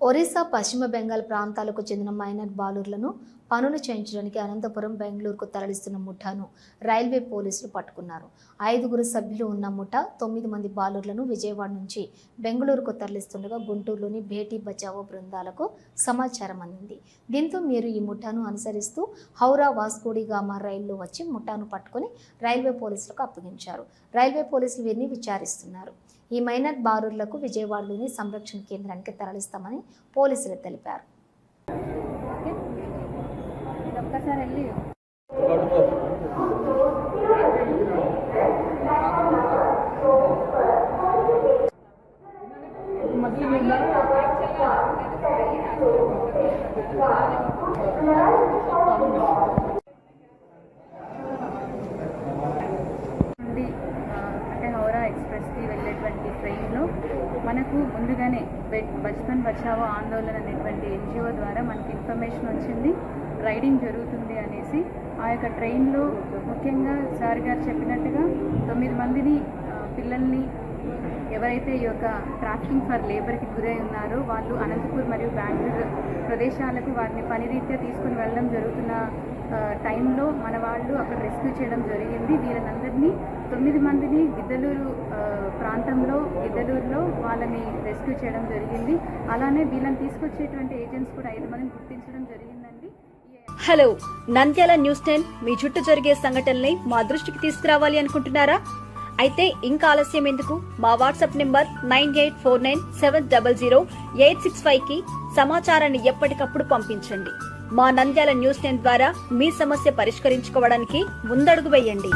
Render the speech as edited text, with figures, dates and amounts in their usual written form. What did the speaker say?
ఒరిస్సా, పశ్చిమ బెంగాల్ ప్రాంతాలకు చెందిన మైనర్ బాలుర్లను పనులు చేయించడానికి అనంతపురం, బెంగళూరుకు తరలిస్తున్న ముఠాను రైల్వే పోలీసులు పట్టుకున్నారు. 5 సభ్యులు ఉన్న ముఠా 9 మంది బాలుర్లను విజయవాడ నుంచి బెంగళూరుకు తరలిస్తుండగా గుంటూరులోని బేటీ బచావో బృందాలకు సమాచారం అందింది. దీంతో వీరు ఈ ముఠాను అనుసరిస్తూ హౌరా, వాస్కోడిగామా రైల్లో వచ్చి ముఠాను పట్టుకుని రైల్వే పోలీసులకు అప్పగించారు. రైల్వే పోలీసులు వీరిని విచారిస్తున్నారు. ఈ మైనర్ బాలుర్లకు విజయవాడలోని సంరక్షణ కేంద్రానికి తరలిస్తామని పోలీసులు తెలిపారు. హౌరా ఎక్స్ప్రెస్కి వెళ్ళేటువంటి ట్రైన్లో మనకు ముందుగానే బచ్పన్ బచావో ఆందోళన అనేటువంటి ఎన్జిఓ ద్వారా మనకి ఇన్ఫర్మేషన్ వచ్చింది, రైడింగ్ జరుగుతుంది అనేసి. ఆ యొక్క ట్రైన్లో ముఖ్యంగా సార్ గారు చెప్పినట్టుగా 9 మందిని పిల్లల్ని ఎవరైతే ఈ యొక్క ట్రాఫికింగ్ ఫర్ లేబర్కి గురై ఉన్నారో వాళ్ళు అనంతపూర్ మరియు బెంగళూరు ప్రదేశాలకు వారిని పనిరీత్యా తీసుకుని వెళ్ళడం జరుగుతున్న టైంలో మన వాళ్ళు అక్కడ రెస్క్యూ చేయడం జరిగింది. వీళ్ళందరినీ 9 మందిని గిద్దలూరు ప్రాంతంలో గిద్దలూరులో వాళ్ళని రెస్క్యూ చేయడం జరిగింది. అలానే వీళ్ళని తీసుకొచ్చేటువంటి ఏజెంట్స్ కూడా 5 మందిని గుర్తించడం జరిగిందండి. హలో, నంద్యాల న్యూస్ 10 మీ చుట్టూ జరిగే సంఘటనల్ని మా దృష్టికి తీసుకురావాలి అనుకుంటున్నారా? అయితే ఇంకా ఆలస్యం ఎందుకు? మా వాట్సాప్ నెంబర్ 9849700865కి సమాచారాన్ని ఎప్పటికప్పుడు పంపించండి. మా నంద్యాల న్యూస్ 10 ద్వారా మీ సమస్య పరిష్కరించుకోవడానికి ముందడుగు వేయండి.